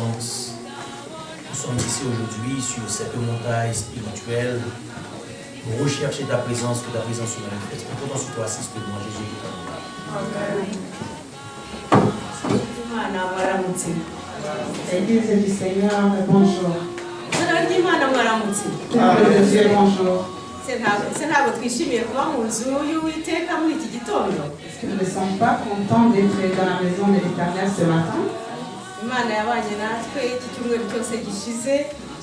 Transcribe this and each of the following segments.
présence. Nous sommes ici aujourd'hui sur cette montagne spirituelle pour rechercher ta présence, que ta présence se manifeste. Pour autant, sur toi, assiste-moi, Jésus qui est en moi. Église du Seigneur, bonjour. Peuple de Dieu, bonjour. Est-ce que nous ne sommes pas contents d'être dans la maison de l'Éternel ce matin?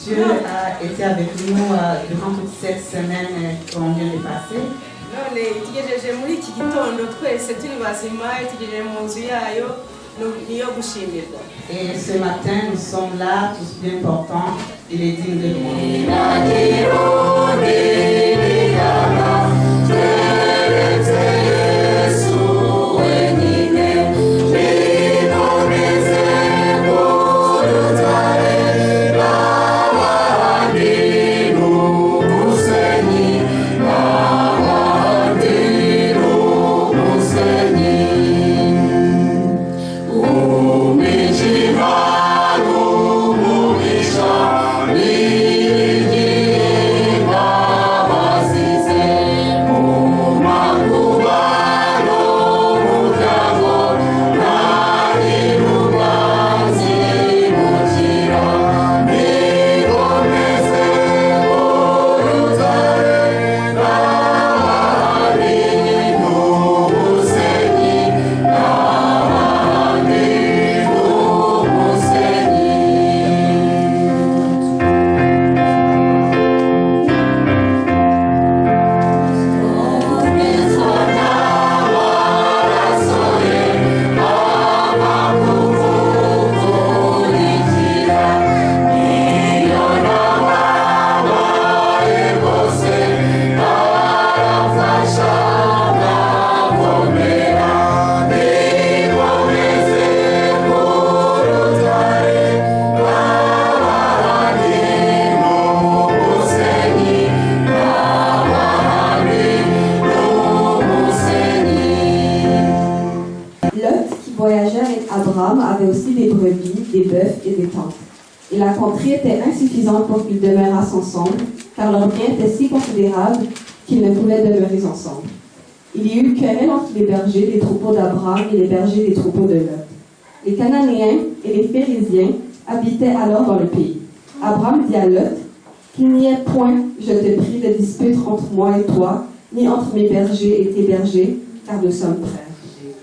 Dieu a été avec nous durant toute cette semaine qu'on vient de passer. Et ce matin, nous sommes là, tous bien portants. Il est digne de louange. Avait aussi des brebis, des bœufs et des tentes. Et la contrée était insuffisante pour qu'ils demeurassent ensemble, car leur bien était si considérable qu'ils ne pouvaient demeurer ensemble. Il y eut querelle entre les bergers des troupeaux d'Abraham et les bergers des troupeaux de Lot. Les Cananéens et les Phérésiens habitaient alors dans le pays. Abraham dit à Lot, qu'il n'y ait point, je te prie, de dispute entre moi et toi, ni entre mes bergers et tes bergers, car nous sommes frères.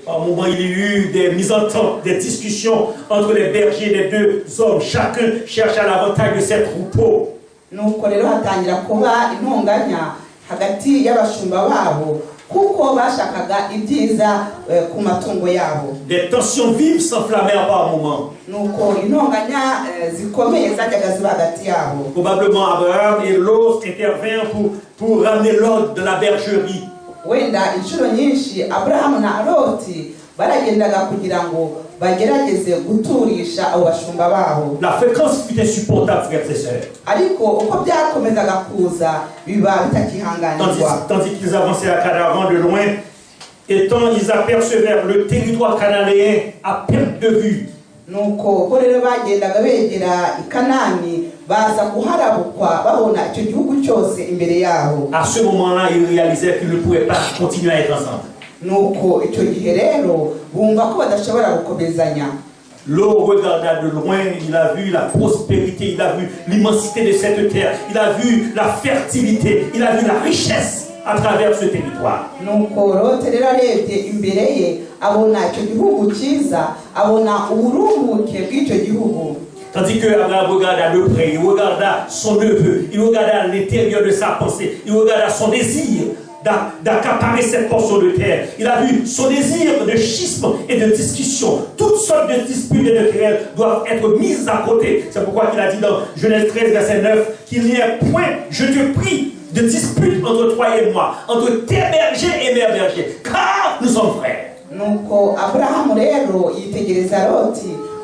Par moment, il y a eu des mises-en-temps, des discussions entre les bergers des deux hommes. Chacun cherche à l'avantage de ses troupeaux. Des tensions vives s'enflammèrent par moments. Probablement Abraham et Lot intervinrent pour ramener l'ordre de la bergerie. La fréquence fut insupportable, frères et sœurs. Tandis qu'ils avançaient à Canaan de loin, étant ils apercevèrent le territoire cananéen à perte de vue. À ce moment-là, ils réalisèrent qu'ils ne pouvaient pas continuer à être ensemble. L'eau regarda de loin, il a vu la prospérité, il a vu l'immensité de cette terre, il a vu la fertilité, il a vu la richesse à travers ce territoire. Tandis que Abraham regarda de près, il regarda son neveu, il regarda l'intérieur de sa pensée, il regarda son désir d'accaparer cette portion de terre. Il a vu son désir de schisme et de discussion. Toutes sortes de disputes et de querelles doivent être mises à côté. C'est pourquoi il a dit dans Genèse 13, verset 9, qu'il n'y ait point, je te prie, de dispute entre toi et moi, entre tes bergers et mes bergers, car nous sommes frères.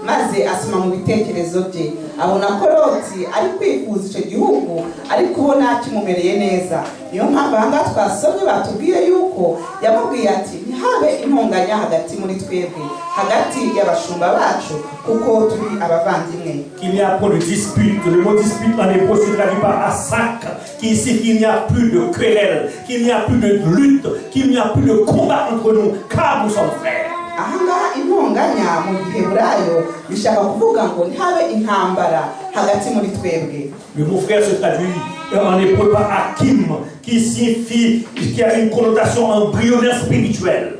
maze asoma mu bitekerezo bye abona ko Loti ari kwifuza icyo gihugu ari kubona kimumereye neza. Niyo mpamvu aha ngaha twasomye batubwiye yuko yamubwiye ati ntihabe intonganya hagati muri twebwe, hagati y'abashumba bacu, kuko turi abavandimwe. Qu'il n'y a pas de dispute. Le mot dispute en hébreu se traduit par asak, qui signifie qu'il n'y a plus de querelle, qu'il n'y a plus de lutte, qu'il n'y a plus de combat entre nous, car nous sommes frères. Ahangaha intonganya mu giheburayo bishaka kuvuga ngo ntihabe intambara hagati muri twebwe. Le mot frère se traduit en hébreu par akim, qui signifie, qui a une connotation embryonnaire spirituelle.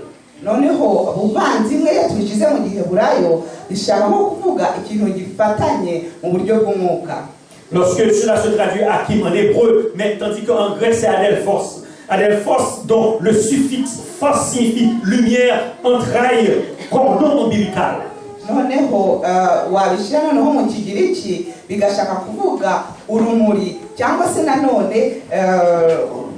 Noneho ubuvandimwe yatugize mu giheburayo bishaka nko kuvuga ikintu gifatanye mu buryo bw'umwuka. Lorsque cela se traduit akim en hébreu, mais tandis qu'en grec c'est adelphos. Adelphos, dont le suffixe phos signifie lumière, entraille, cordon ombilical. Noneho wabishyira noneho mu kigiriki bigashaka kuvuga urumuri cyangwa se nanone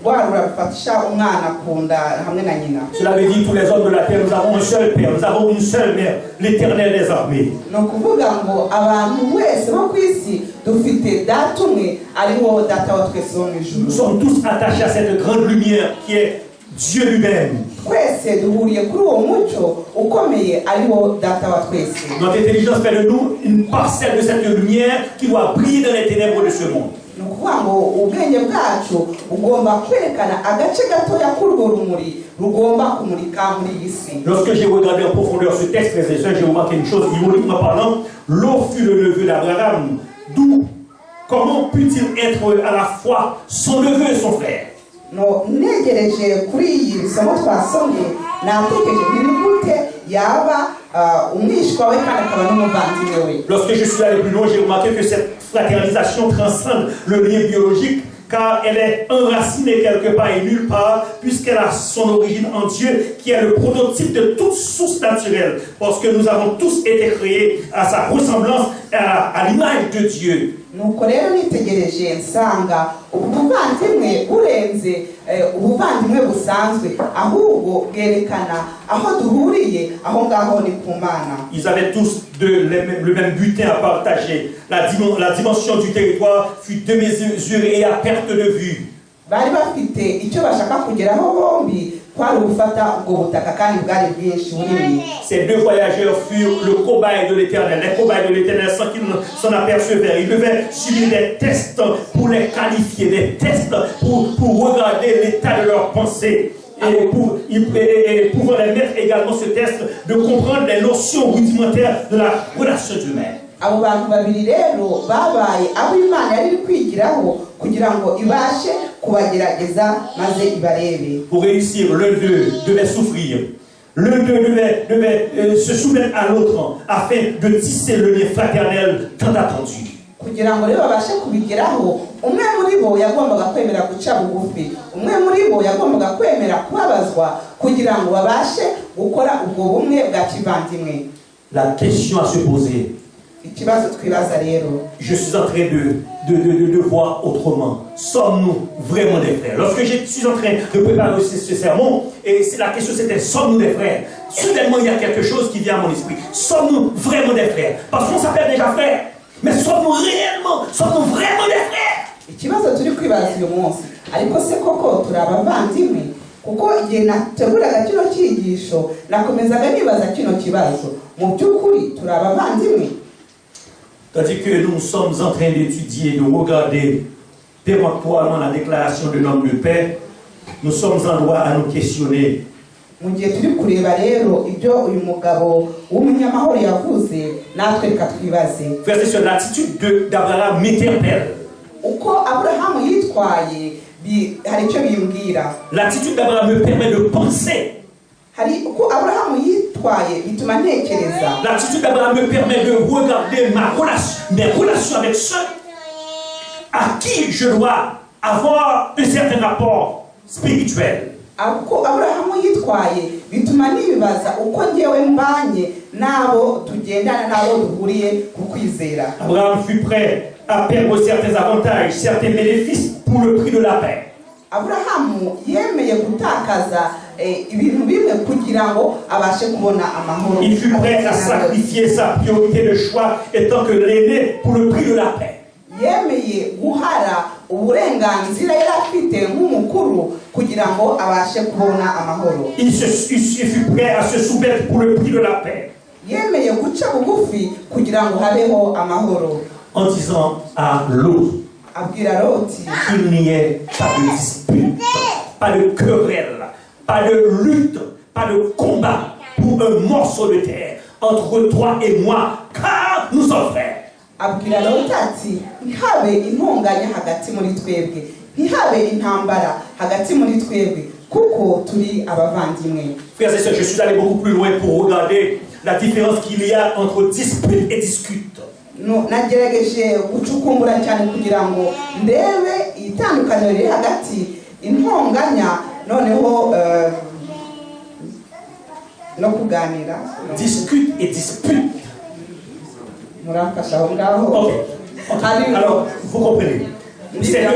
rwarura rufatisha umwana kunda hamwe na nyina. Cela veut dire tous les hommes de la terre, nous avons un seul père, nous avons une seule mère, l'Éternel des armées. No kuvuga ngo abantu wese bo kwisi dufite data umwe ariwo data wa twese wo mu ijuru. Nous sommes tous attachés à cette grande lumière qui est Dieu lui-même. Twese duhuriye kuri uwo mucyo ukomeye ariwo data wa twese. Notre intelligence fait de nous une parcelle de cette lumière qui doit briller dans les ténèbres de ce monde. Ni ukuvuga ngo ubwenge bwacu ugomba kwerekana agace gatoya k'urwo rumuri rugomba kumurika muri iyi si. Lorsque j'ai regardé en profondeur ce texte, frères et sœurs, j'ai remarqué une chose, ironiquement parlant, Lot fut le neveu d'Abraham. Comment put-il être à la fois son neveu et son frère? No negereje kuri iyi somo twasomye natekereje ni gute yaba umwishwa we kandi akaba n'umuvandimwe we. Lorsque je suis allé plus loin, j'ai remarqué que cette fraternisation transcende le lien biologique, car elle est enracinée quelque part et nulle part, puisqu'elle a son origine en Dieu, qui est le prototype de toute source naturelle, parce que nous avons tous été créés à sa ressemblance, à l'image de Dieu. Nuko rero nitegereje nsanga ubuvandimwe burenze ubuvandimwe busanzwe, ahubwo bwerekana aho duhuriye, aho ngaho ni ku Mana. Ils avaient tous le même butin à partager. La dimension du territoire fut démesurée et à perte de vue. Bari bafite icyo bashaka kugeraho bombi, kwari ugufata ubwo butaka kandi bwari bwinshi bunini. Ces deux voyageurs furent le cobaye de l'Éternel, les cobayes de l'Éternel sans qu'ils s'en apercevaient. Ils devaient subir des tests pour les qualifier, des tests pour regarder l'état de leurs pensées. Et pouvoir les mettre également ce test de comprendre les notions rudimentaires de la relation humaine. Abo bantu babiri rero babaye abo Imana yari kwigiraho kugira ngo ibashe kubagerageza maze ibarebe. Pour réussir, l'un d'eux devait souffrir. L'un d'eux devait se soumettre à l'autre afin de tisser le lien fraternel tant attendu. Kugira ngo rero babashe kubigeraho, umwe muri bo yagombaga kwemera guca bugufi, umwe muri bo yagombaga kwemera kubabazwa kugira ngo babashe gukora ubwo bumwe bwa kivandimwe. La question à se poser. Je suis en train de voir autrement. Sommes-nous vraiment des frères? Lorsque je suis en train de préparer ce sermon, et la question c'était, sommes-nous des frères? Soudainement, il y a quelque chose qui vient à mon esprit. Sommes-nous vraiment des frères? Parce qu'on s'appelle déjà frères. Mais sommes-nous vraiment des frères? Ikibazo turi kwibaza uyu munsi, ariko se koko turi abavandimwe? Kuko igihe nateguraga kino cyigisho nakomezaga nibaza kino kibazo, mu by'ukuri turi abavandimwe? Tandis que nous sommes en train d'étudier, de regarder péremptoirement la déclaration de l'homme de paix, nous sommes en droit à nous questionner. Mu gihe turi kureba rero ibyo uyu mugabo w'umunyamahoro yavuze, natwe reka twibaze. Frères et sœurs, l'attitude d'Abraham m'interpelle. Uko Abrahamu yitwaye hari icyo bimbwira. L'attitude d'Abraham me permet de penser. Hari uko Abrahamu yitwaye bituma ntekereza. L'attitude d'Abraham me permet de regarder mes relations avec ceux à qui je dois avoir un certain rapport spirituel. Uko Abrahamu yitwaye bituma nibaza uko ngewe mbanye nabo tugendana nabo duhuriye ku kwizera. Abraham fut prêt à perdre certains avantages, certains bénéfices pour le prix de la paix. Abrahamu yemeye gutakaza ibintu bimwe kugira ngo abashe kubona amahoro. Il fut prêt à sacrifier sa priorité de choix étant que l'aîné pour le prix de la paix. Yemeye guhara uburenganzira yari afite nk'umukuru kugira ngo abashe kubona amahoro. Il fut prêt à se soumettre pour le prix de la paix. Yemeye guca bugufi kugira ngo habeho amahoro. En disant à l'autre Abwira Loti qu'il n'y ait pas de dispute, pas de querelle, pas de lutte, pas de combat pour un morceau de terre entre toi et moi, car nous sommes frères. Abwira Loti ati ntihabe intonganya hagati muri twebwe, ntihabe intambara hagati muri twebwe, kuko turi abavandimwe. Frères et sœurs, je suis allé beaucoup plus loin pour regarder la différence qu'il y a entre dispute et discute. Nagerageje gucukumbura cyane kugira ngo ndebe itandukaniro riri hagati intonganya noneho no kuganira. Discute et dispute. Murafasha aho ngaho. Ok. Alors, vous comprenez.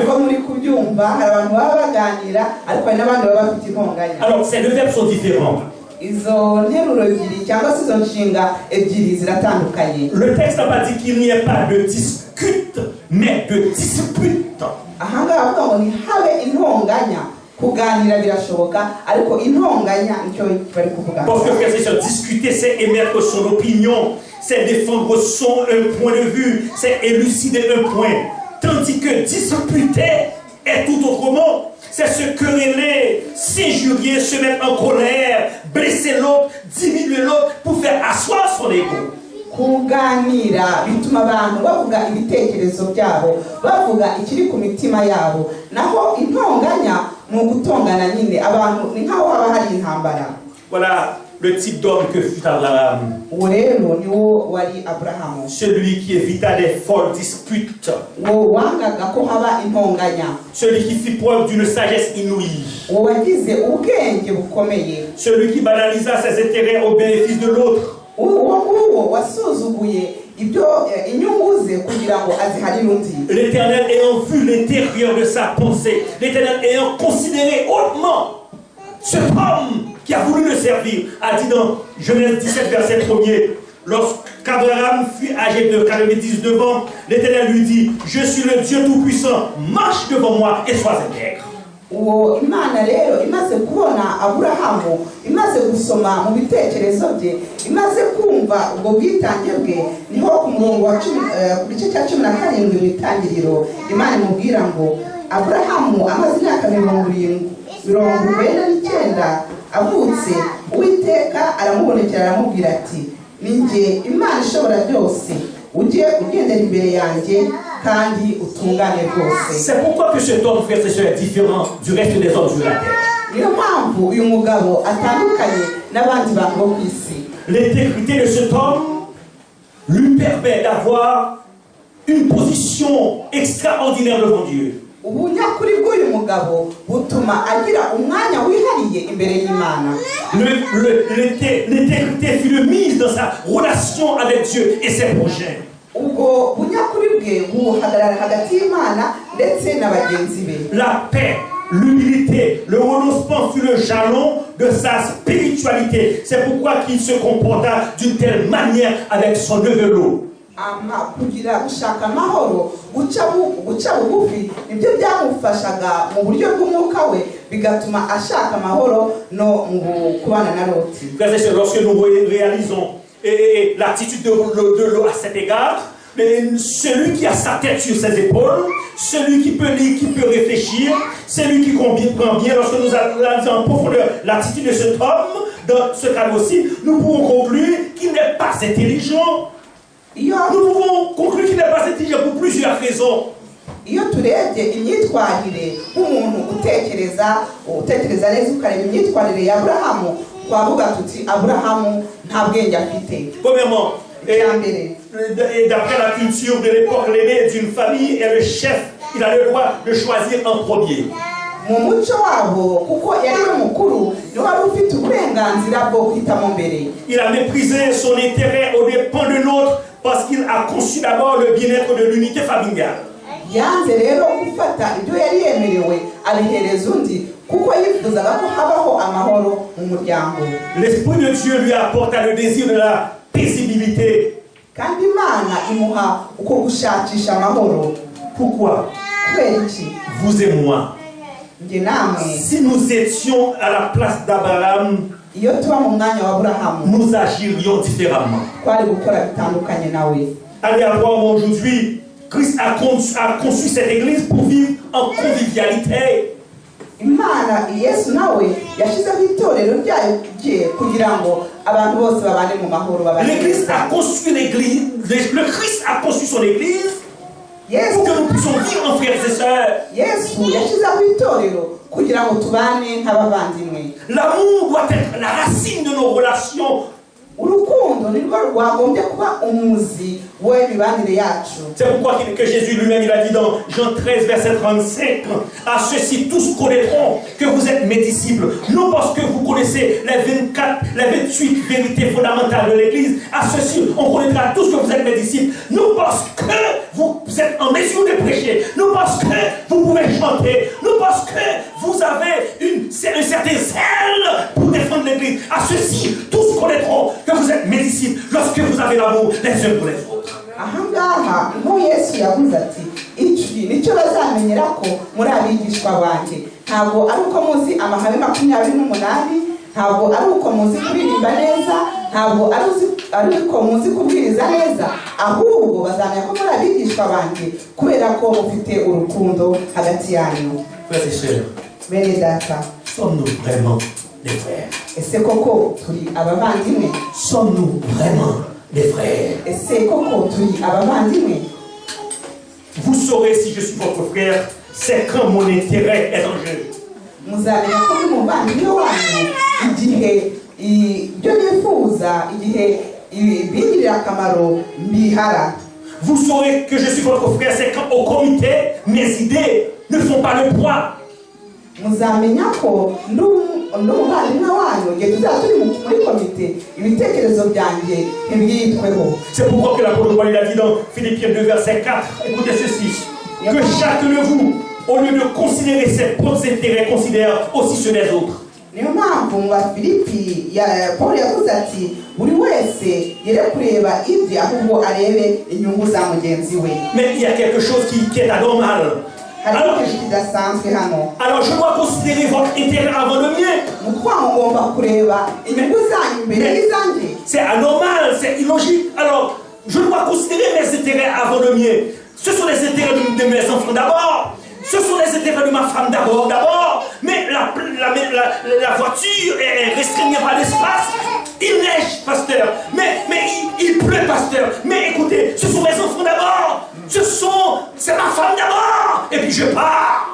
Ko muri kubyumva hari abantu baba baganira ariko hari n'abandi baba bafite intonganya. Alors, ces deux verbes sont différents. Izo nteruro ebyiri cyangwa se izo nshinga ebyiri ziratandukanye. Le texte n'a pas dit qu'il n'y ait pas de discute, mais de dispute. Ahangaha avuga ngo ntihabe intonganya, kuganira birashoboka ariko intonganya nicyo bari kuvuga. Parce que frères et sœurs, discuter, c'est émettre son opinion, c'est défendre un point de vue, c'est élucider un point. Tandis que disputer est tout autrement. C'est se quereller, s'injurier, se mettre en colère, blesser l'autre, diminuer l'autre pour faire asseoir son ego. Kuganira bituma abantu bavuga ibitekerezo byabo, bavuga ikiri ku mitima yabo. Naho intonganya ni ugutongana nyine, abantu ni nkaho haba hari intambara. Voilà le type d'homme que fut Abraham. Rero niwo wari Abrahamu. Celui qui évita des folles disputes. Wangaga ko haba intonganya. Celui qui fit preuve d'une sagesse inouïe. Wagize ubwenge bukomeye. Celui qui banalisa ses intérêts au bénéfice de l'autre. Wasuzuguye ibyo inyungu ze kugira ngo aziharire undi. L'Éternel ayant vu l'intérieur de sa pensée, l'Éternel ayant considéré hautement cet homme qui a voulu le servir, a dit dans Genèse 17 verset 1er, lorsqu'Abraham fut âgé de 99 ans, l'Éternel lui dit, je suis le Dieu Tout-Puissant, marche devant moi et sois intègre. Uwo Imana rero imaze kubona Aburahamu, imaze gusoma mu bitekerezo bye, imaze kumva ubwo bwitange bwe, niho ku murongo wa 10 ku gice cya 17 mu itangiriro Imana imubwira ngo Aburahamu amaze imyaka 99 avutse, Uwiteka aramubonekera aramubwira ati ninjye Imana ishobora byose, ujye ugendera imbere yanjye kandi utungane rwose. C'est pourquoi que cet homme, frère et sœurs, est différent du reste des hommes sur la terre. Niyo mpamvu uyu mugabo atandukanye n'abandi bantu bo ku isi. L'intégrité de cet homme lui permet d'avoir une position extraordinaire devant Dieu. Ubunyakuri bw'uyu mugabo butuma agira umwanya wihariye imbere y'Imana. L'intégrité fut de mise dans sa relation avec Dieu et ses projets. Ubwo bunyakuri bwe buhagarara hagati y'Imana ndetse na bagenzi be. La paix, l'humilité, le renoncement fut le jalon de sa spiritualité. C'est pourquoi qu'il se comporta d'une telle manière avec son neveu Lot. Kugira gushaka amahoro, guca bugufi nibyo byamufashaga mu buryo bw'umwuka we, bigatuma ashaka amahoro no mu kubana na Loti. Lorsque nous réalisons l'attitude de Lot à cet égard, celui qui a sa tête sur ses épaules, celui qui peut lire, qui peut réfléchir, celui qui comprend bien, lorsque nous analysons en profondeur l'attitude de cet homme, dans ce cas aussi, nous pouvons conclure qu'il n'est pas intelligent. Nous pouvons conclure qu'il n'est pas intelligent pour plusieurs raisons. Iyo turebye imyitwarire nk'umuntu utekereza neza ukareba imyitwarire ya Aburahamu, twavuga tuti Aburahamu nta bwenge afite. Premièrement, d'après la culture de l'époque, l'aîné d'une famille est le chef. Il a le droit de choisir en premier. Mu muco wabo kuko yari we mukuru niwe wari ufite uburenganzira bwo guhitamo mbere. Il a méprisé son intérêt aux dépens de l'autre parce qu'il a conçu d'abord le bien-être de l'unité familiale. yanze rero gufata ibyo yari yemerewe abihereza undi kuko yifuzaga ko habaho amahoro mu muryango. L'Esprit de Dieu lui apporta le désir de la paisibilité. Kandi Imana imuha uko gushakisha amahoro. Pourquoi? Kubera iki? Vous et moi. Nge namwe. Si nous étions à la place d'Abraham, iyo tuba mu mwanya wa Aburahamu, nous agirions différemment. twari gukora bitandukanye nawe. Allez à voir aujourd'hui, Christ a conçu cette église pour vivre en convivialité. Imana Yesu nawe yashizeho itorero ryayo kugira ngo abantu bose babane mu mahoro babane. L'église a conçu l'église, le Christ a conçu son église pour que nous puissions vivre en frères et sœurs. Yesu yashizeho itorero kugira ngo tubane nk'abavandimwe. L'amour doit être la racine de nos relations. Urukundo nirwo rwagombye kuba umuzi w'imibanire yacu. C'est pourquoi que Jésus lui-même il a dit dans Jean 13 verset 35, à ceux-ci tous connaîtront que vous êtes mes disciples, non parce que vous connaissez les 28 vérités fondamentales de l'Église, à ceux-ci on connaîtra tous que vous êtes mes disciples, non parce que vous êtes en mesure de prêcher, non parce que vous pouvez chanter, non parce que vous avez un certain zèle pour défendre l'Église, à ceux-ci tous connaîtront que vous êtes mes disciples lorsque vous avez l'amour les uns pour les autres. Ahangaha niho Yesu yavuze ati iki nicyo bazamenyera ko muri abigishwa banjye, ntabwo ari uko muzi amahame 28, ntabwo ari uko muzi kuririmba neza, ntabwo ari uko muzi kubwiriza neza, ahubwo bazamenya ko muri abigishwa banjye kubera ko mufite urukundo hagati yanyu. Frères et sœurs, bene data, sommes-nous vraiment des frères? ese koko turi abavandimwe? Sommes-nous vraiment des frères? ese koko turi abavandimwe? Vous saurez si je suis votre frère, c'est quand mon intérêt est en jeu. Muzamenya ko ndi umuvandimwe wanyu igihe ibyo nifuza, igihe bingirira akamaro mbihara. Vous saurez que je suis votre frère, c'est quand au comité, mes idées ne font pas le poids. Muzamenya ko ndi umuvandimwe wanyu igihe tuzaba turi muri komite, ibitekerezo byanjye ntibyitweho. C'est pourquoi que l'apôtre Paul a dit dans Philippiens 2 verset 4, écoutez ceci, que chacun de vous, au lieu de considérer ses propres intérêts, considère aussi ceux des autres. Niyo mpamvu mu Bafilipi Paul yavuze ati buri wese yere kureba ibye ahubwo arebe inyungu za mugenzi we. Mais il y a quelque chose qui est anormal. Alors je dois considérer votre intérêt avant le mien. C'est anormal, c'est illogique. Alors je dois considérer mes intérêts avant le mien. Ce sont les intérêts de mes enfants d'abord. Ce sont les intérêts de ma femme d'abord. Mais la voiture est restreignée par l'espace. Il neige, pasteur. Mais il pleut, pasteur. Mais écoutez, ce sont mes enfants d'abord. C'est ma femme d'abord. Et puis je pars.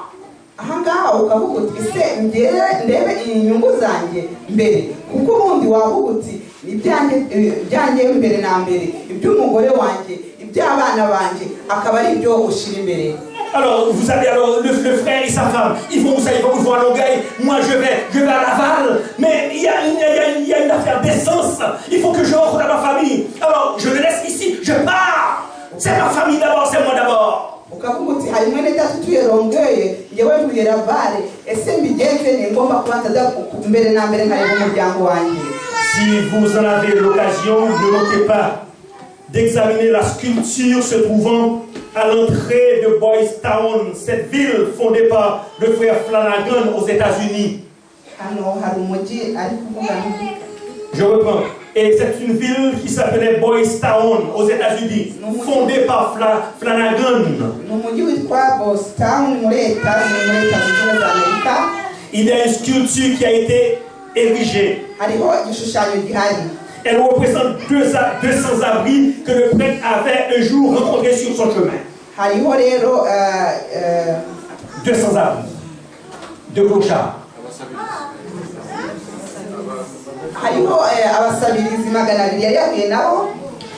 Ahangaha ukavuga uti ese ndebe inyungu zanjye mbere kuko ubundi wavuga uti ibyanjye mbere na mbere, iby'umugore wanjye, iby'abana banjye akaba ari byo ushira imbere. Alors vous avez le frère et sa femme, ils vont à Longueuil, moi je vais à Laval, mais il y a une affaire d'essence, il faut que je rentre dans ma famille. Alors je le laisse ici, je pars. C'est ma famille d'abord, c'est moi d'abord. Ukavuga uti hari mwene data utuye Longueuil, ngewe ntuye Laval, ese mbigenze ni ngomba kubanza mbere na mbere nkareba umuryango wanjye. Si vous en avez l'occasion, ne manquez pas d'examiner la sculpture se trouvant à l'entrée de Boys Town, cette ville fondée par le frère Flanagan aux États-Unis. Je reprends. Et c'est une ville qui s'appelait Boys Town aux États-Unis, fondée par Flanagan. Il y a une sculpture qui a été érigée. Elle représente 200 abris que le prêtre avait un jour rencontrés sur son chemin. 200 abris de clochards.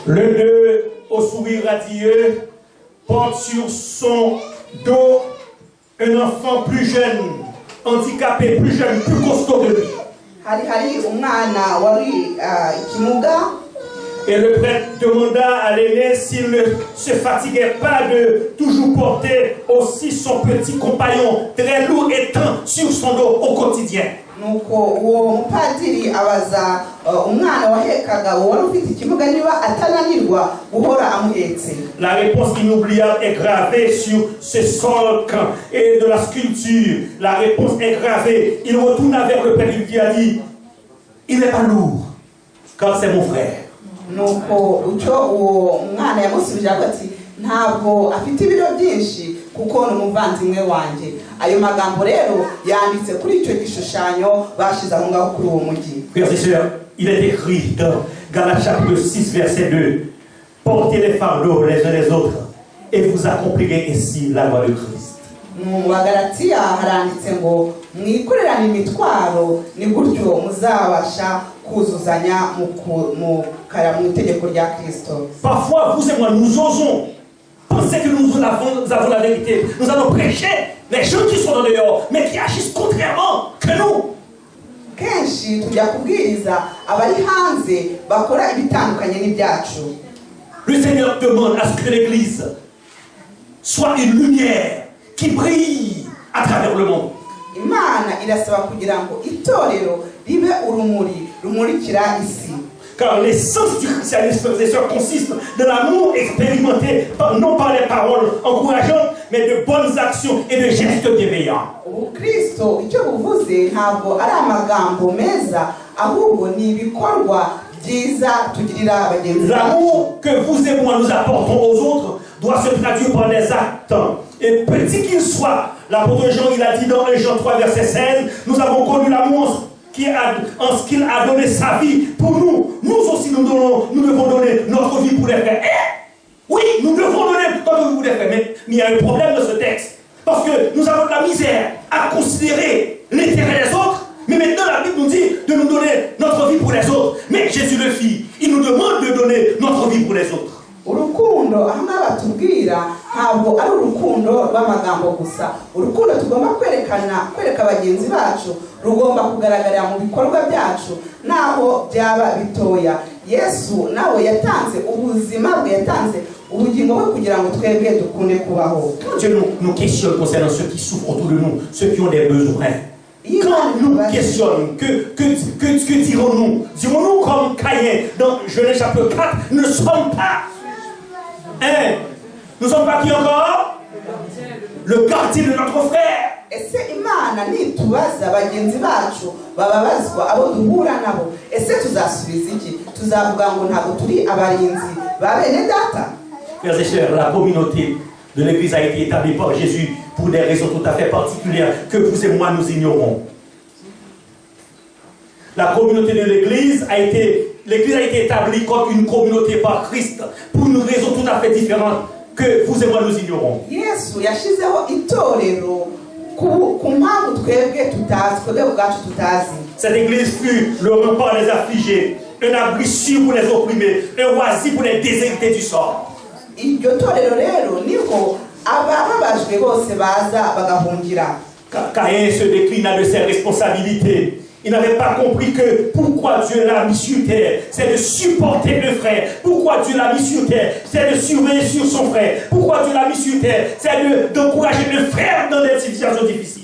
L'un d'eux, au sourire radieux, porte sur son dos un enfant plus jeune, handicapé, plus jeune, plus costaud de lui. Hari umwana wari ikimuga Et le prêtre demanda à l'aîné s'il ne se fatiguait pas de toujours porter aussi son petit compagnon très lourd et tend sur son dos au quotidien. nuko uwo mupadiri abaza umwana wahekaga wari ufite ikimuga niba atananirwa guhora amuhetse. La réponse inoubliable est gravée sur ce socle et de la sculpture. La réponse est gravée. Il retourna vers le prêtre qui a dit, il n'est pas lourd, car c'est mon frère. nuko ucyo uwo mwana yamusubije ati ntabwo afite ibiro byinshi kuko ni umuvandimwe wanjye. Ayo magambo rero yanditse kuri icyo gishushanyo bashize aho ngaho kuri uwo mujyi. Frères et sœurs, il est écrit dans Galates chapitre 6 verset 2, portez les fardeaux les uns les autres et vous accomplirez ainsi la loi de Christ. Mu Bagalatiya haranditse ngo mwikorerane imitwaro ni gutyo muzabasha kuzuzanya mu itegeko rya Kristo. Parfois, vous et moi, nous osons penser que nous avons la vérité. Nous allons prêcher les gens qui sont dehors, mais qui agissent contrairement que nous. Kenshi tujya kubwiriza abari hanze bakora ibitandukanye n'ibyacu. Le Seigneur demande à ce que l'Église soit une lumière qui brille à travers le monde. Imana irasaba kugira ngo itorero ribe urumuri rumurikira isi. Car l'essence du christianisme, frères et sœurs, consiste de l'amour expérimenté non par les paroles encourageantes, mais de bonnes actions et de gestes bienveillants. Ubukristo icyo buvuze ntabwo ari amagambo meza ahubwo ni ibikorwa byiza tugirira abagenzi bacu. L'amour que vous et moi nous apportons aux autres doit se traduire par des actes. Et petit qu'il soit, l'apôtre Jean, il a dit dans 1 Jean 3, verset 16, nous avons connu l'amour en ce qu'il a donné sa vie pour nous. Nous aussi, nous devons donner notre vie pour les frères. Oui, nous devons donner notre vie pour les frères. Mais il y a un problème de ce texte. Parce que nous avons de la misère à considérer l'intérêt des autres. Mais maintenant, la Bible nous dit de nous donner notre vie pour les autres. Mais Jésus le fit. Il nous demande de donner notre vie pour les autres. Urukundo ahangaha batubwira ntabwo ari urukundo rw'amagambo gusa. Urukundo tugomba kwereka abagenzi bacu rugomba kugaragarira mu bikorwa byacu naho byaba bitoya. Yesu nawe yatanze ubuzima bwe, yatanze ubugingo bwe kugira ngo twebwe dukunde kubaho. Quand Dieu nous questionne concernant ceux qui souffrent autour de nous, ceux qui ont des besoins, quand nous questionnons, que dirons-nous? Dirons-nous comme Caïn dans Genèse chapitre 4, nous ne sommes pas nous ne sommes pas qui encore? Le gardien de notre frère. Ese Imana nitubaza bagenzi bacu bababazwa abo duhura nabo, ese tuzasubiza iki? Tuzavuga ngo ntabwo turi abarinzi ba bene data? Frères et sœurs, la communauté de l'Église a été établie par Jésus pour des raisons tout à fait particulières que vous et moi nous ignorons. La communauté de l'Église a été établie comme une communauté par Christ pour une raison tout à fait différente que vous et moi nous ignorons. Yesu yashizeho itorero ku mpamvu twebwe ubwacu tutazi. Cette église fut le rempart des affligés, un abri sûr pour les opprimés, un oasis pour les déshérités du sort. Iryo torero rero niho ababajwe bose baza bagahungira. Caïn se déclina de ses responsabilités. Il n'avait pas compris que pourquoi Dieu l'a mis sur terre, c'est de supporter le frère. Pourquoi Dieu l'a mis sur terre, c'est de surveiller sur son frère. Pourquoi Dieu l'a mis sur terre, c'est d'encourager le frère dans des situations difficiles.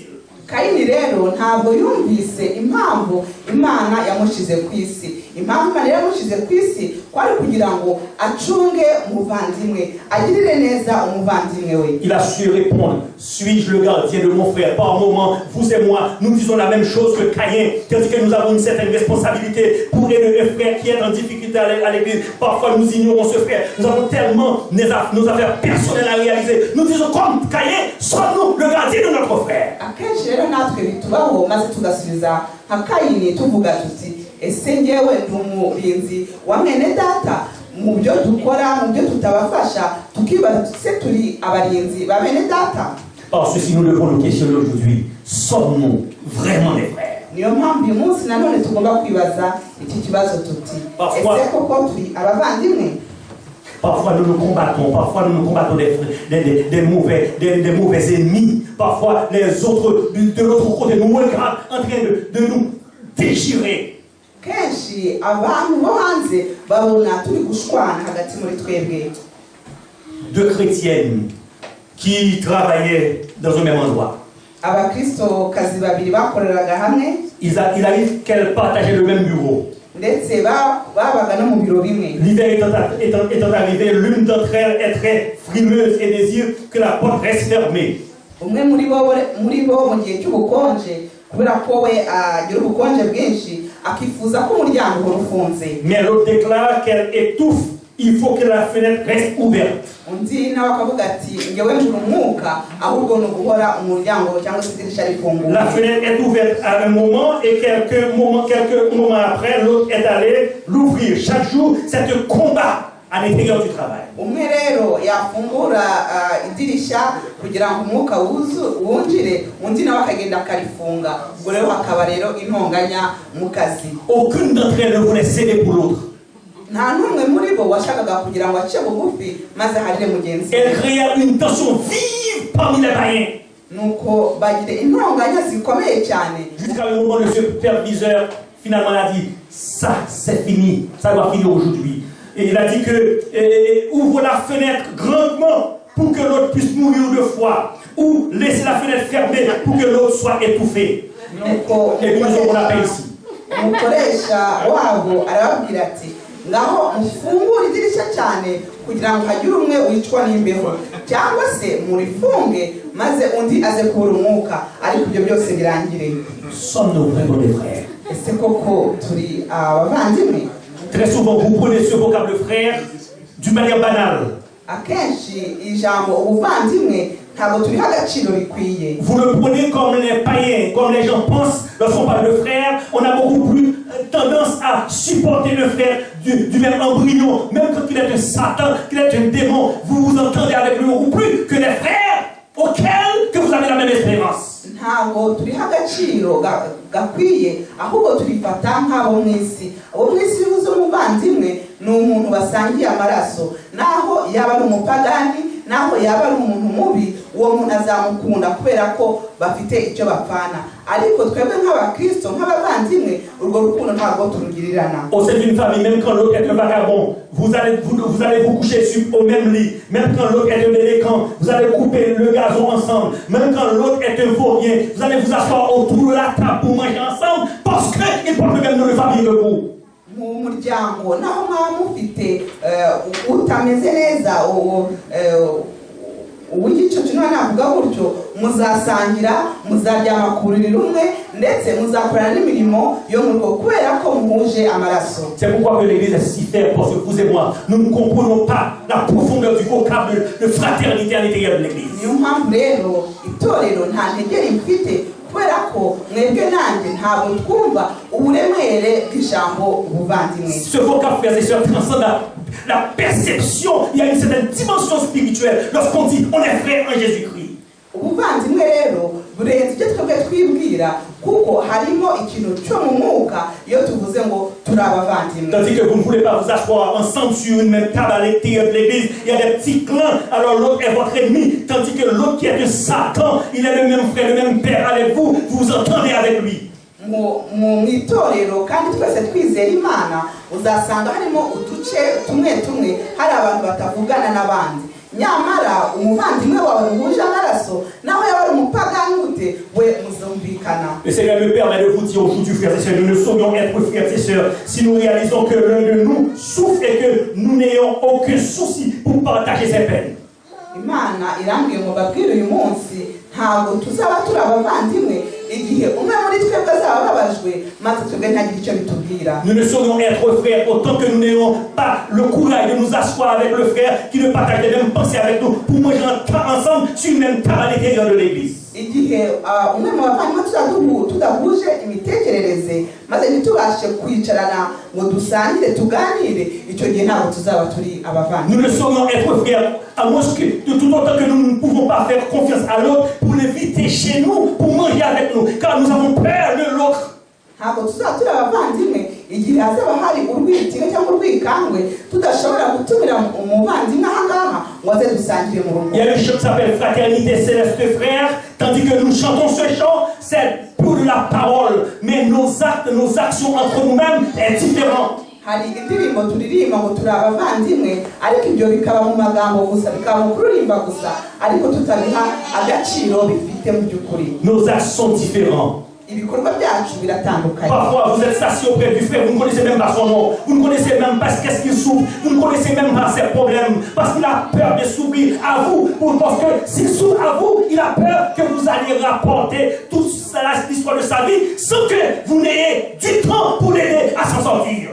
Kayini rero ntabwo yumvise impamvu Imana yamushize ku isi. Impamvu Imana yamushize ku isi kwari kugira ngo acunge umuvandimwe, agirire neza umuvandimwe we. Il a su répondre, suis-je le gardien de mon frère? Par moment, vous et moi, nous disons la même chose que Caïn, tandis que nous avons une certaine responsabilité pour aider un frère qui est en difficulté à l'église. Parfois, nous ignorons ce frère. Nous avons tellement nos affaires personnelles à réaliser. Nous disons comme Caïn, sommes-nous le gardien de notre frère? Rero natwe bitubaho maze tugasubiza nka Kayini tuvuga tuti ese ngewe ndumurinzi wa mwene data mu byo dukora mu byo tutabafasha tukibaza se turi abarinzi ba bene data. Or ceci nous devons nous questionner aujourd'hui, sommes-nous vraiment les frères? Niyo mpamvu uyu munsi nanone tugomba kwibaza iki kibazo tuti ese koko turi abavandimwe? Parfois nous nous combattons des mauvais ennemis. Parfois les autres de l'autre côté nous regardent en train de nous déchirer. kenshi abantu bo hanze babona turi gushwana hagati muri twebwe. Deux chrétiennes qui travaillaient dans un même endroit. Abakristo kazi babiri bakoreraga hamwe. Il arrive qu'elles partageaient le même bureau. Ndetse babaga no mu biro bimwe. L'hiver étant arrivé, l'une d'entre elles est très frimeuse et désire que la porte reste fermée. Umwe muri bo mu gihe cy'ubukonje kubera ko we agira ubukonje bwinshi akifuza ko umuryango ufunze. Mais l'autre déclare qu'elle étouffe. Il faut que la fenêtre reste ouverte. Undi nawe akavuga ati ngewe njura umwuka ahubwo no guhora umuryango cyangwa se idirishya rifunguye. La fenêtre est ouverte à un moment et quelques moments après, l'autre est allé l'ouvrir. Chaque jour, c'est un combat à l'intérieur du travail. Umwe rero yafungura idirishya kugira ngo umwuka wunjire, undi nawe akagenda akarifunga. Ubwo rero hakaba rero intonganya mu kazi. Aucune d'entre elles ne voulait céder pour l'autre. Nta n'umwe muri bo washakaga kugira ngo ace bugufi maze harire mugenzi. Elle créa une tension vive parmi les païens. Nuko bagira intonganya zikomeye cyane. Jusqu'à un moment, le superviseur finalement a dit ça c'est fini, ça doit finir aujourd'hui. Et il a dit que ouvre la fenêtre grandement pour que l'autre puisse mourir de froid, ou laisse la fenêtre fermée pour que l'autre soit étouffé. Et puis nous aurons la paix ici. Umukoresha wabo arababwira ati ngaho mufungure idirishya cyane kugira ngo hagire umwe wicwa n'imbeho cyangwa se murifunge maze undi aze kubura umwuka, ariko ibyo byose birangire. Sommes-nous vraiment des frères? Ese koko turi abavandimwe? Très souvent vous prenez ce vocable frère d'une manière banale. Akenshi ijambo ubuvandimwe ntabwo turi agaciro rikwiye. Vous le prenez comme les païens, comme les gens pensent lorsqu'on parle de frère. On a beaucoup plus tendance à supporter le frère du même embryon, même quand il est un Satan, qu'il est un démon. Vous vous entendez avec lui beaucoup plus que les frères auxquels que vous avez la même espérance. Ntabwo turi agaciro gakwiye, ahubwo turifata nk'abo mw'isi. Abo mw'isi bivuze umuvandimwe ni umuntu basangiye amaraso, naho yaba ari umupagani, naho yaba ari umuntu mubi, uwo muntu azamukunda kubera ko bafite icyo bapfana. Ariko twebwe nk'abakristo nk'abavandimwe urwo rukundo ntabwo turugirirana. Au sein d'une famille, même quand l'autre est un vagabond, vous allez vous coucher au même lit. Même quand l'autre est un délinquant, vous allez couper le gazon ensemble. Même quand l'autre est un vaurien, vous allez vous asseoir autour de la table pour manger ensemble parce qu'ils portent le même nom de famille que vous. Mu muryango naho mwaba mufite utameze neza uw'igicucu niba navuga gutyo, muzasangira, muzaryama ku buriri rumwe, ndetse muzakorana n'imirimo yo mu rugo kubera ko muhuje amaraso. C'est pourquoi que l'église est si fière, parce que vous et moi, nous ne comprenons pas la profondeur du vocable de fraternité à l'intérieur de l'église. Niyo mpamvu rero itorero nta ntegeri mfite kubera ko mwebwe nanjye ntabwo twumva uburemere bw'ijambo ubuvandimwe. Ce vocable, frères et sœurs, transcende la perception. Il y a une certaine dimension spirituelle lorsqu'on dit on est frères en Jésus-Christ. Ubuvandimwe rero burenze icyo twebwe twibwira, kuko harimo ikintu cyo mu mwuka iyo tuvuze ngo turi abavandimwe. Tandis que vous ne voulez pas vous asseoir ensemble sur une même table à l'intérieur de l'église, il y a des petits clans, alors l'autre est votre ennemi, tandis que l'autre qui est un Satan, il est le même frère, le même père avec vous, vous vous entendez avec lui. Mu itorero kandi twese twizera Imana uzasanga harimo uduce tumwe hari abantu batavugana n'abandi, nyamara umuvandimwe wawe muhuje amaraso naho yaba ari umupagani gute we muzumvikana. Le Seigneur me permet de vous dire aujourd'hui, frères et sœurs, nous ne saurions être frères et sœurs si nous réalisons que l'un de nous souffre et que nous n'ayons aucun souci pour partager ses peines. Imana irambwiye ngo babwire uyu munsi ntabwo tuzaba turi abavandimwe igihe umwe muri twebwe azaba ababajwe maze twebwe ntagire icyo bitubwira. Nous ne saurions être frères autant que nous n'ayons pas le courage de nous asseoir avec le frère qui ne partage les mêmes pensées avec nous pour manger ensemble sur une même table à l'intérieur de l'église. Igihe umwe mu bavandimwe tudahuje imitekerereze maze ntitubashe kwicarana ngo dusangire tuganire, icyo gihe ntabwo tuzaba turi abavandimwe. Nous ne saurions être frères à moins que de tout autant que nous ne pouvons pas faire confiance à l'autre pour l'inviter chez nous, pour manger avec nous, car nous avons peur de l'autre. Ntabwo tuzaba turi abavandimwe igihe hazaba hari urwitiro cyangwa urwikangwe tudashobora gutumira umuvandimwe aha ngaha ngo aze dusangire mu rugo. Il y a une chose qui s'appelle fraternité céleste frère, Tandis que nous chantons ce chant, c'est pour la parole, mais nos actes, nos actions entre nous-mêmes est différent. hari indirimbo turirimba ngo turi abavandimwe ariko ibyo bikaba mu magambo gusa bikaba mu kuririmba gusa ariko tutabiha agaciro bifite mu by'ukuri. Nos actes sont différents. Ibikorwa byacu biratandukanye. Parfois vous êtes assis auprès du frère, vous ne connaissez même pas son nom, vous ne connaissez même pas qu'est-ce qu'il souffre, vous ne connaissez même pas ses problèmes, parce qu'il a peur de souffrir à vous, parce que s'il souffre à vous, il a peur que vous alliez rapporter toute l'histoire de sa vie sans que vous n'ayez du temps pour l'aider à s'en sortir.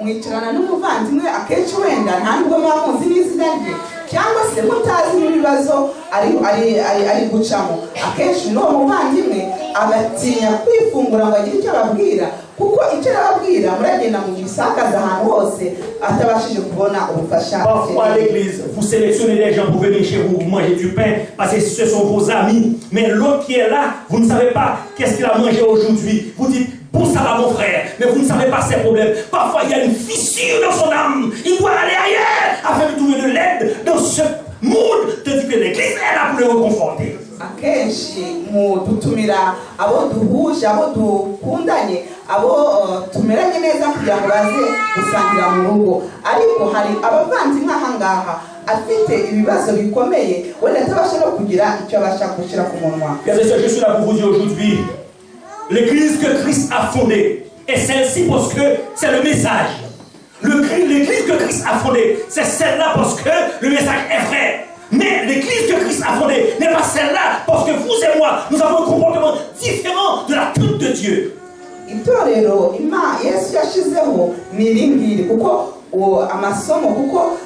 Mwicarana n'umuvandimwe akenshi wenda nta nubwo muba muzi n'izina rye cyangwa se mutazi n'ibibazo ari gucamo, akenshi n'uwo muvandimwe agatinya kwifungura ngo agire icyo ababwira kuko icyo arababwira muragenda mu bisakaza ahantu hose atabashije kubona ubufasha. Parfois à l'église, vous sélectionnez des gens pour venir chez vous, vous mangez du pain parce que ce sont vos amis, mais l'autre qui est là, vous ne savez pas qu'est-ce qu'il a mangé aujourd'hui. Vous dites bon ça va mon frère, mais vous ne savez pas ses problèmes. Parfois il y a une fissure dans son âme, il doit aller ailleurs afin de trouver de l'aide dans ce monde, tandis que l'église est là pour le reconforter. Akenshi mu dutumira abo duhuje abo dukundanye abo tumeranye neza kugira ngo baze gusangira mu rugo, ariko hari abavandimwe ahangaha afite ibibazo bikomeye wenda atabasha no kugira icyo abasha gushyira ku munwa. Je suis là pour vous dire aujourd'hui, l'église que Christ a fondée est celle-ci parce que c'est le message. L'église que Christ a fondée, c'est celle-là parce que le message est vrai. Mais l'église que Christ a fondée n'est pas celle-là parce que vous et moi, nous avons un comportement différent de la truth de Dieu. Itorero Yesu yashizeho ni ringiri kuko amasomo kuko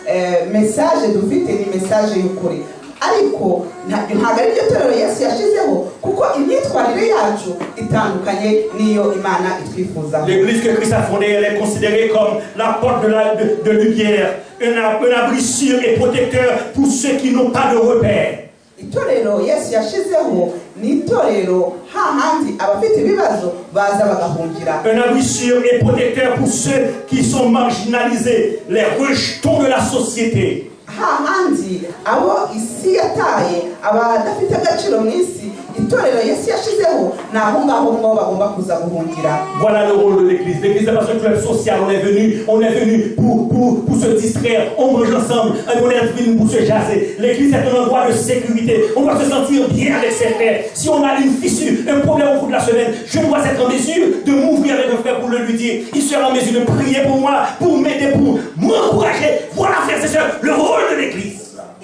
message dufite ni message y'ukuri, ariko ntabwo ari byo torero Yesu yashizeho kuko imyitwarire yacu itandukanye niyo Imana itwifuza. L'église que Christ a fondée, elle est considérée comme la porte de lumière, un abri sûr et protecteur pour ceux qui n'ont pas de repère. Itorero Yesu yashizeho ni itorero hahandi abafite ibibazo baza bagahungira. Un abri sûr et protecteur pour ceux qui sont marginalisés, les rejetons de la société. Hahandi abo isi yataye abadafite agaciro mu isi itorero Yesu yashizeho naho ngaho ngo bagomba kuza guhungira. Voilà le rôle de l'église. L'église n'est pas un club social, on est venu pour se distraire, on mange ensemble, on est venu pour se jaser. L'église est un endroit de sécurité, on doit se sentir bien avec ses frères. Si on a une fissure, un problème au cours de la semaine, je dois être en mesure de m'ouvrir avec un frère pour le lui dire. Il sera en mesure de prier pour moi, pour m'aider, pour m'encourager. Voilà, frères et sœurs, le rôle de l'église.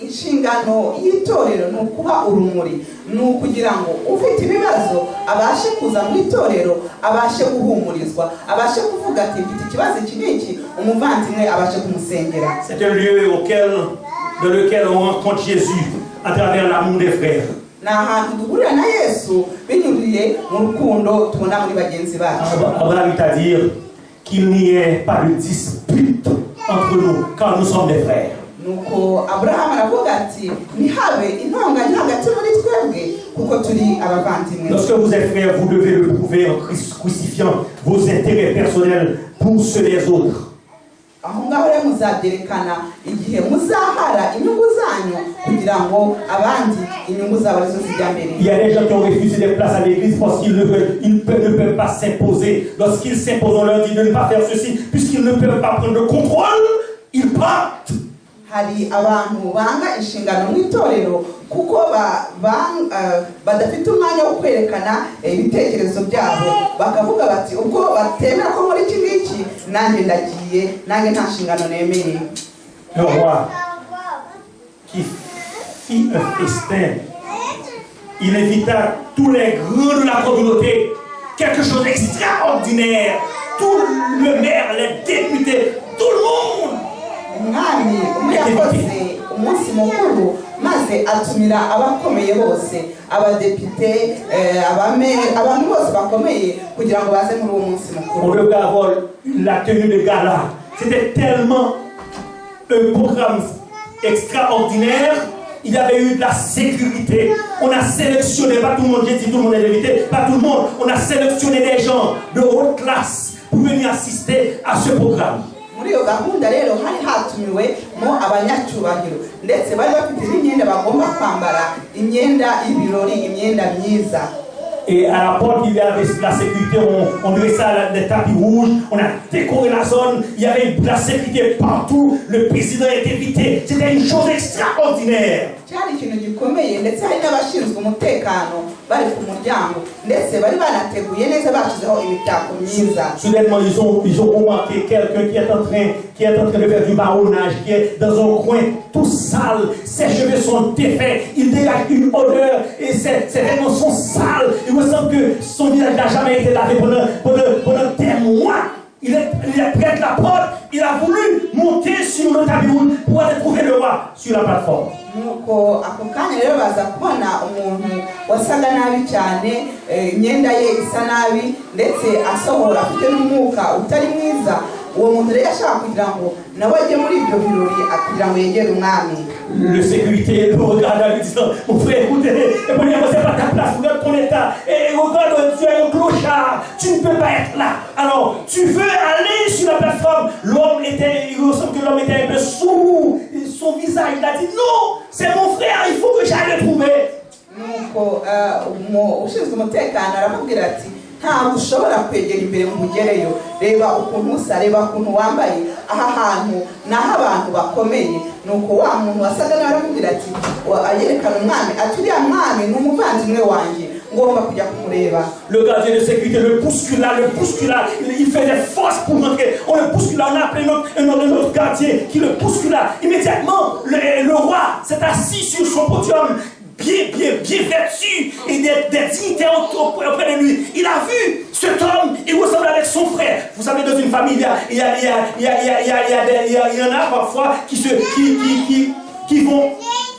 Inshingano y'itorero ni ukuba urumuri, ni ukugira ngo ufite ibibazo abashe kuza mu itorero, abashe guhumurizwa, abashe kuvuga ati mfite ikibazo iki n'iki, umuvandimwe abashe kumusengera. C'est un lieu dans lequel on rencontre Jésus à travers l'amour des frères. Ni ahantu duhurira na Yesu binyuriye mu rukundo tubona muri bagenzi bacu. Abraham est à dire qu'il n'y ait pas de dispute entre nous, car nous sommes des frères. Nuko Abraham aravuga ati ntihabe intonganya hagati muri twebwe kuko turi abavandimwe. Lorsque vous êtes frères, vous devez le prouver en crucifiant vos intérêts personnels pour ceux des autres. Aho ngaho rero muzabyerekana igihe muzahara inyungu zanyu kugira ngo abandi inyungu zabo arizo zijya mbere. Il y a des gens qui ont refusé des places à l'église parce qu'ils ne peuvent pas s'imposer. Lorsqu'ils s'imposent, on leur dit de ne pas faire ceci, puisqu'ils ne peuvent pas prendre le contrôle, ils partent. Hari abantu banga inshingano mu itorero kuko badafite umwanya wo kwerekana ibitekerezo byabo, bakavuga bati ubwo batemera ko muri iki ngiki nanjye ndagiye, nanjye nta nshingano nemeye. Le roi qui fit un festin, il invita tous les grands de la communauté, quelque chose d'extraordinaire, tout le maire, les députés, tout le monde. Umwami umwe yakoze umunsi mukuru maze atumira abakomeye bose, abadepite, abantu bose bakomeye kugira ngo baze muri uwo munsi mukuru. On devait avoir la tenue de gala. C'était tellement un programme extraordinaire. Il y avait eu de la sécurité. On a sélectionné, pas tout le monde, j'ai dit tout le monde est invité, pas tout le monde. On a sélectionné des gens de haute classe pour venir assister à ce programme. muri iyo gahunda rero hari hatumiwe mo abanyacyubahiro ndetse bari bafite n'imyenda bagomba kwambara, imyenda y'ibirori, imyenda myiza. Et à la porte, il y avait la sécurité, on dressait des tapis rouges, on a décoré la zone, il y avait de la sécurité partout, le président était invité, c'était une chose extraordinaire. Cyari ikintu gikomeye ndetse hari n'abashinzwe umutekano bari ku muryango ndetse bari banateguye neza bashizeho imitako myiza. Soudainement ils ont remarqué quelqu'un qui est en train de faire du marronnage, qui est dans un coin tout sale, ses cheveux sont défaits, il dégage une odeur et ses vêtements sont sales. Il me semble que son visage n'a jamais été lavé pendant des mois. Il est près de la porte, il a voulu monter sur le tapis rouge pour aller trouver le roi sur la plateforme. Nuko ako kanya rero baza kubona umuntu wasaga nabi cyane, imyenda ye isa nabi ndetse asohora afite n'umwuka utari mwiza. Uwo muntu rero yashaka kugira ngo nawe ajye muri ibyo birori kugira ngo yegere umwami. Le sécurité le regarde en lui disant, mon frère, écoutez, c'est pas ta place, regarde ton état, et regarde, tu es un clochard, tu ne peux pas être là. Alors, tu veux aller sur la plateforme. Il ressemble que l'homme était un peu sourd, son visage, il a dit, non, c'est mon frère, il faut que j'aille le trouver. Nuko ushinzwe umutekano aramubwira ati ntabwo ushobora kwegera imbere ngo ugereyo, reba ukuntu usa, reba ukuntu wambaye, aha hantu naho abantu bakomeye. Nuko wa muntu wasaga nawe aramubwira ati ayerekana umwami ati uriya mwami ni umuvandimwe wanjye, ngomba kujya kumureba. Le gardien de sécurité le bouscula, il fait des forces pour rentrer. On le bouscula, on a appelé notre gardien qui le bouscula. Immédiatement, le roi s'est assis sur son podium, bien vêtu, et des dignitaires auprès de lui. Il a vu cet homme, il ressemble avec son frère. Vous savez, dans une famille, il y en a parfois qui vont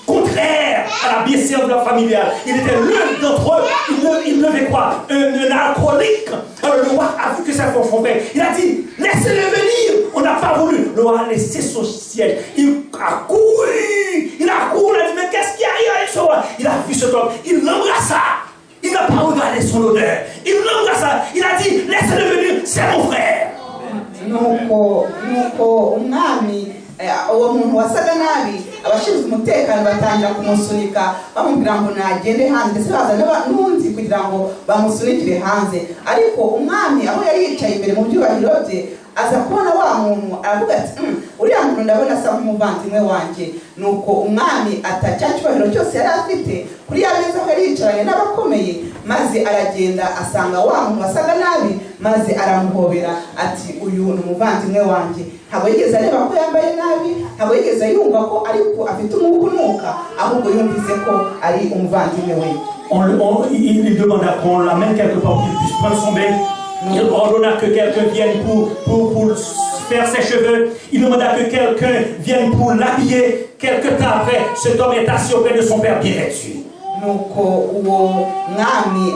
contraire à la bienséance familiale. Il était l'un d'entre eux, il devait quoi? Un alcoolique. Alors le roi a vu que c'est son frère. Il a dit, laissez-le venir. On n'a pas voulu. Le roi a laissé son siège. Il a couru, il a dit, mais qu'est-ce qui arrive avec ce roi? Il a vu cet homme, il l'embrassa. Il n'a pas regardé son odeur. Il l'embrassa. Il a dit, laissez-le venir, c'est mon frère. Nuko umwami uwo muntu wasaga nabi, abashinzwe umutekano batangira kumusunika bamubwira ngo nagende hanze, ndetse baza n'undi kugira ngo bamusunikire hanze. Ariko umwami aho yari yicaye imbere mu byubahiro bye aza kubona wa muntu aravuga ati uriya muntu ndabona asa nk'umuvandimwe wanjye. Nuko umwami atacya cyubahiro cyose yari afite kuri ya meza aho yari yicaranye n'abakomeye, maze aragenda asanga wa muntu wasaga nabi, maze aramuhobera ati uyu ni umuvandimwe wanjye. Ntabwo yigeze areba ko yambaye nabi, ntabwo yigeze yumva ko ariko afite umunuka, ahubwo yumvise ko ari umuvandimwe we. Il demanda qu'on l'amène quelque part, qu'il puisse prendre son bain. Il ordonna que quelqu'un vienne pour faire ses cheveux. Il demanda que quelqu'un vienne pour l'habiller. Quelque temps après, cet homme est assis auprès de son père bien vêtu. Nuko uwo mwami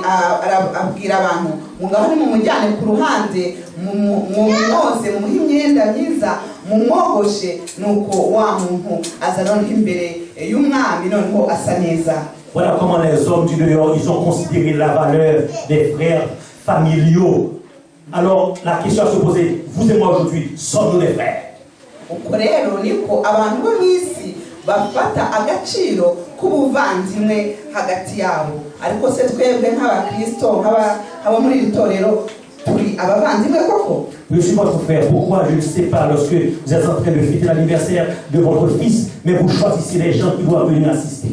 abwira abantu ngaho mumujyane ku ruhande mumwoze mumuhe imyenda myiza mumwogoshe. Nuko wa muntu aza noneho imbere y'umwami noneho asa neza. Voilà comment les hommes du dehors, ils ont considéré la valeur des frères familiaux. Alors la question à se poser, vous et moi aujourd'hui, sommes-nous des frères? Uko rero niko abantu bo mw'isi bafata agaciro k'ubuvandimwe hagati yabo. Ariko se twebwe nk'abakristo nk'aba muri iri torero turi abavandimwe koko? Je suis votre frère. Pourquoi? Je ne sais pas. Lorsque vous êtes en train de fêter l'anniversaire de votre fils, mais vous choisissez les gens qui doivent venir assister.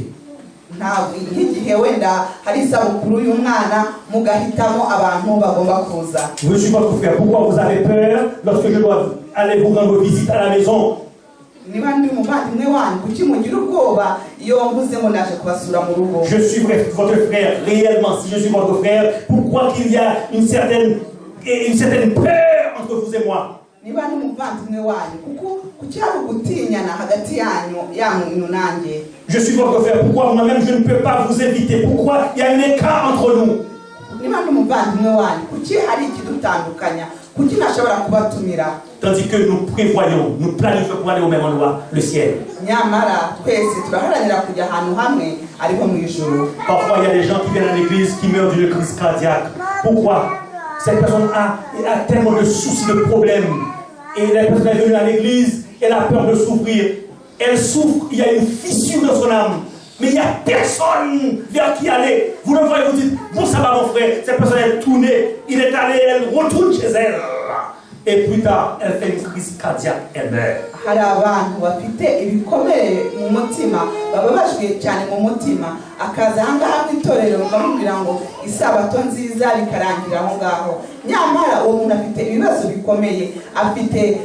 Nk'igihe wenda hari isabukuru y'umwana mugahitamo abantu bagomba kuza. Je suis votre frère. Pourquoi vous avez peur lorsque je dois aller vous rendre visite à la maison? Niba ndi umuvandimwe wanyu kuki mugira ubwoba iyo mvuze ngo naje kubasura mu rugo? Je suis votre frère réellement. Si je suis votre frère, pourquoi qu'il y a une certaine peur entre vous et moi? Niba ndi umuvandimwe wanyu kuki hari ugutinyana hagati yanyu nanjye? Je suis votre frère. Pourquoi moi-même je ne peux pas vous inviter? Pourquoi il y a un écart entre nous? Niba ndi umuvandimwe wanyu kuki hari ikidutandukanya? Kuki ntashobora kubatumira? Tandis que nous prévoyons, nous planifions pour aller au même endroit, le ciel. Nyamara twese turaharanira kujya ahantu hamwe ariho mu ijuru. Parfois il y a des gens qui viennent à l'église qui meurent d'une crise cardiaque. Pourquoi? Cette personne a tellement de soucis, de problèmes. Et la personne est venue à l'église, elle a peur de souffrir. Elle souffre, il y a une fissure dans son âme. Mais il n'y a personne vers qui aller. Vous le voyez, vous dites, bon ça va mon frère. Cette personne est tournée, il est allé, elle retourne chez elle. Et plus tard, elle fait une crise cardiaque, elle meurt. hari abantu bafite ibikomere mu mutima bababajwe cyane mu mutima akaza ahangaha mu itorero bakamubwira ngo isabato nziza bikarangira aho ngaho nyamara uwo muntu afite ibibazo bikomeye afite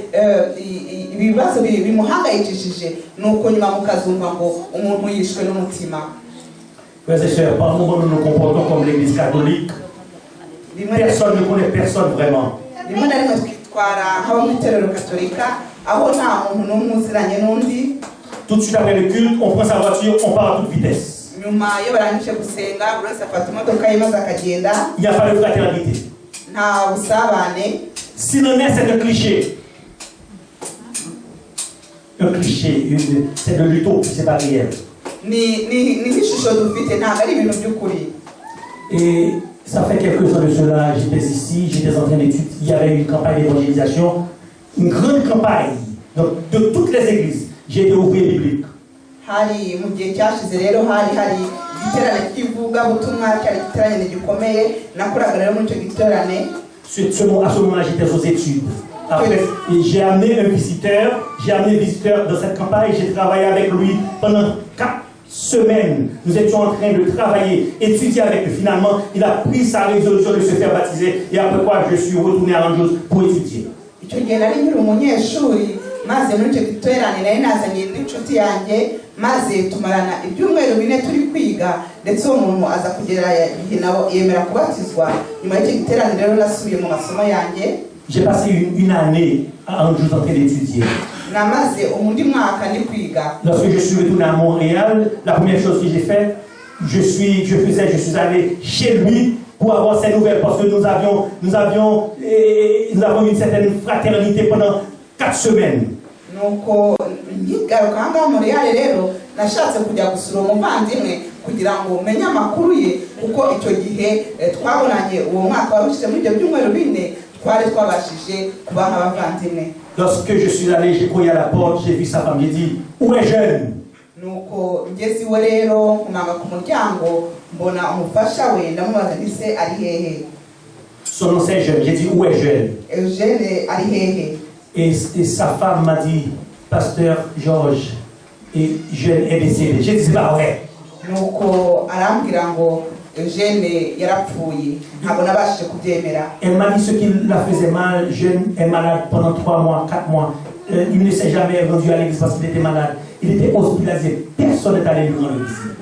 ibibazo bimuhangayikishije nuko nyuma mukazumva ngo umuntu yishwe n'umutima. Frères et sœurs, par moment nous nous comportons comme l'église catholique. Personne ne connaît personne vraiment. rimwe na rimwe twitwara nk'abo mu itorero katolika aho nta muntu n'umwe uziranye n'undi. Tout de suite après le culte, on prend sa voiture, on part à toute vitesse. nyuma iyo barangije gusenga buri wese afata imodoka ye maze akagenda. Il n'y a pas de fraternité. nta busabane. Sinon, c'est un cliché. Un cliché, c'est de l'utopie, c'est pas réel. ni n'ishusho dufite ntabwo ari ibintu by'ukuri. Et ça fait quelques ans de cela, j'étais ici, j'étais en train d'étudier, il y avait une campagne d'évangélisation, une grande campagne donc, de toutes les églises. J'ai été ouvrier biblique. hari mu gihe cyashize rero hari igiterane cy'ivugabutumwa cyari igiterane gikomeye nakoraga rero muri icyo giterane. À ce moment-là, j'étais aux études. Après, j'ai amené un visiteur dans cette campagne, j'ai travaillé avec lui pendant 4 semaines. Nous étions en train de travailler, étudier avec lui. Finalement, il a pris sa résolution de se faire baptiser et après quoi, je suis retourné à Rangers pour étudier. icyo gihe nari nkiri umunyeshuri maze muri icyo giterane nari nazanye n'inshuti yanjye maze tumarana ibyumweru 4 turi kwiga ndetse uwo muntu aza kugera igihe nawe yemera kubatizwa. nyuma y'icyo giterane rero nasubiye mu masomo yanjye. J'ai passé une année à Rangers en train d'étudier. namaze undi mwaka ndi kwiga. Lorsque je suis retourné à Montréal, la première chose que j'ai fait, je suis allé chez lui pour avoir ses nouvelles parce que nous avions une certaine fraternité pendant 4 semaines. nuko nkigaruka ahangaha Montreal rero nashatse kujya gusura umuvandimwe kugira ngo menye amakuru ye kuko icyo gihe twabonanye uwo mwaka warushize muri ibyo byumweru 4 twari twabashije kuba nk'abavandimwe. Lorsque je suis allé, j'ai couru à la porte, j'ai vu sa femme, j'ai dit, où est Jeune? nuko ngeze iwe rero nkumanga ku muryango mbona umufasha we ndamubaza nti se ari hehe. Son nom c'est Jeune, j'ai dit, où est Jeune? Eugene ari hehe. Et sa femme m'a dit, Pasteur Georges, et Jeune est décédé. J'ai dit, c'est pas vrai. nuko arambwira ngo Eugene yarapfuye ntabwo nabashije kubyemera. Elle m'a dit ce qui la faisait mal. Jeune est malade pendant 3 mois, 4 mois. Il ne s'est jamais rendu à l'église parce qu'il était malade. Il était hospitalisé. Personne n'est allé lui rendre visite.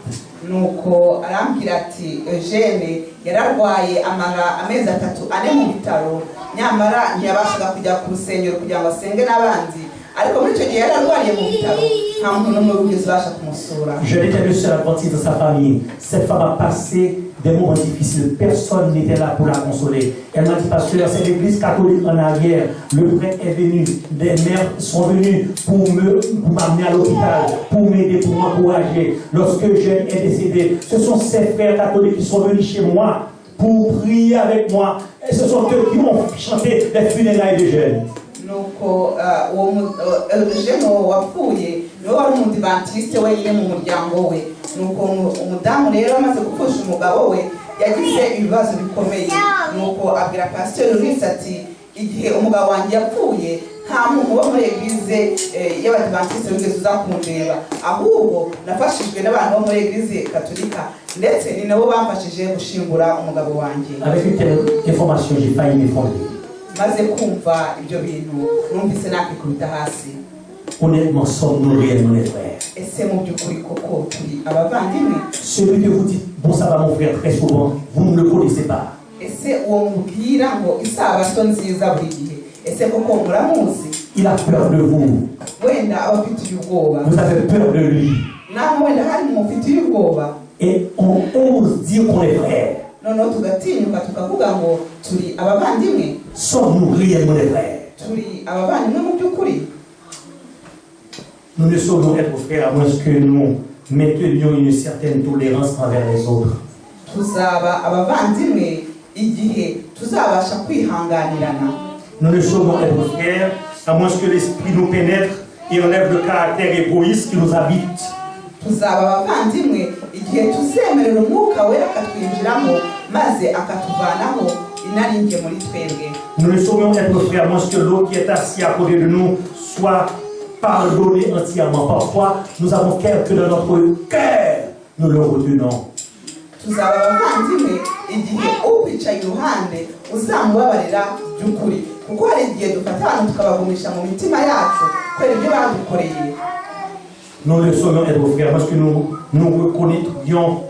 nuko arambwira ati Eugene yararwaye amara amezi 3 mu bitaro nyamara ntiyabashaga kujya ku rusengero kugira ngo asenge n'abandi ariko muri icyo gihe yararwariye mu bitaro nta muntu n'umwe wigeze ubasha kumusura. Je n'étais le seul adventiste dans sa famille. Cette femme a passé des moments difficiles. Personne n'était là pour la consoler. Elle m'a dit, Pasteur, c'est l'église catholique en arrière. Le prêtre est venu. Des mères sont venues pour m'amener à l'hôpital, pour m'aider, pour m'encourager. Lorsque Jeune est décédé, ce sont ces frères catholiques qui sont venus chez moi pour prier avec moi. Et ce sont eux qui ont chanté les funérailles de Jeune. nuko Eugene wapfuye niwe wari umudivantiste wenyine mu muryango we. nuko umudamu rero amaze gupfusha umugabo we yagize ibibazo bikomeye nuko abwira Pasteur Luis ati igihe umugabo wanjye yapfuye nta muntu wo muri eglise y'abadivantiste wigeze uza kundeba ahubwo nafashijwe n'abantu bo muri eglise katolika ndetse ni nabo bamfashije gushingura umugabo wanjye. Avec une telle information, j'ai failli m'effondrer. maze kumva ibyo bintu numvise nakikubita hasi. Honnêtement, sommes-nous réellement les frères? ese mu by'ukuri koko turi abavandimwe? Celui que vous dites, bon ça va mon frère, très souvent, vous ne le connaissez pas. ese uwo mubwira ngo isabato nziza buri gihe ese koko muramuzi? Il a peur de vous. wenda aba afitiye ubwoba. Vous avez peur de lui. nawe wenda hari mufitiye ubwoba. Et on ose dire qu'on est frères. noneho tugatinyuka tukavuga ngo turi abavandimwe. Sommes-nous réellement des frères? turi abavandimwe mu by'ukuri? Nous ne saurions être frères à moins que nous maintenions une certaine tolérance envers les autres. tuzaba abavandimwe igihe tuzabasha kwihanganirana. Nous ne saurions être frères à moins que l'Esprit nous pénètre et enlève le caractère égoïste qui nous habite. tuzaba abavandimwe igihe tuzemerera umwuka wera akatwinjiramo maze akatuvanaho inaringe muri twebwe. Nous ne saurions être frères à moins que l'autre qui est assis à côté de nous soit pardonné entièrement. Parfois, nous avons quelques dans notre cœur, nous le retenons. tuzaba abavandimwe igihe ukwicaye iruhande uzamubabarira by'ukuri, kuko hari igihe dufata abantu tukabagumisha mu mitima yacu kubera ibyo badukoreye. Nous ne saurions être frères parce que nous reconnaîtrions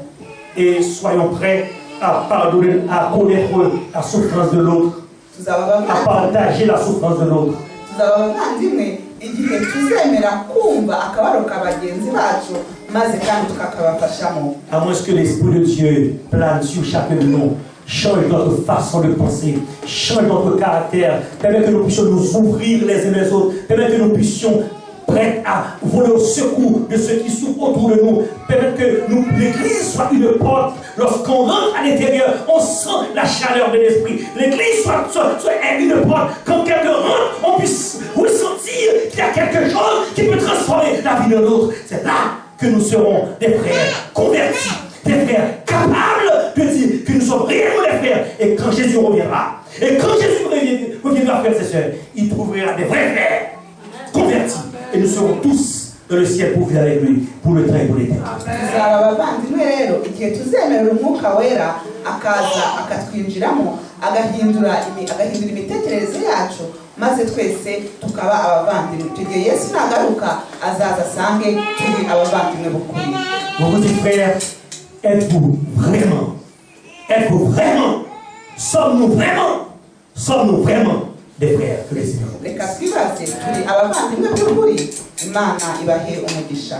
et soyons prêts à pardonner, à connaître la souffrance de l'autre, à partager la souffrance de l'autre. tuzaba abavandimwe igihe tuzemera kumva akabaro ka bagenzi bacu maze kandi tukakabafashamo. À moins que l'Esprit de Dieu plane sur chacun de nous, change notre façon de penser, change notre caractère, permet que nous puissions nous ouvrir les uns les autres, permet que nous puissions prêts à voler au secours de ceux qui souffrent autour de nous, permettre que l'Église soit une porte. Lorsqu'on rentre à l'intérieur, on sent la chaleur de l'Esprit. L'Église soit une porte. Quand quelqu'un rentre, on puisse ressentir qu'il y a quelque chose qui peut transformer la vie de l'autre. C'est là que nous serons des frères convertis, des frères capables de dire que nous sommes réellement des frères. Et quand Jésus reviendra, frères et sœurs, il trouvera des vrais frères convertis. Et nous serons tous dans le ciel pour vivre avec lui pour le temps et pour l'éternité. tuzaba abavandimwe rero igihe tuzemerera umwuka wera akaza akatwinjiramo agahindura imitekerereze yacu maze twese tukaba abavandimwe. Icyo gihe Yesu nagaruka azaza asange turi abavandimwe b'ukuri. Vous vous dites, frères, êtes-vous vraiment, sommes-nous vraiment des frères que les Seigneur. Reka twibaze turi abavandimwe by'ukuri. Imana ibahe umugisha.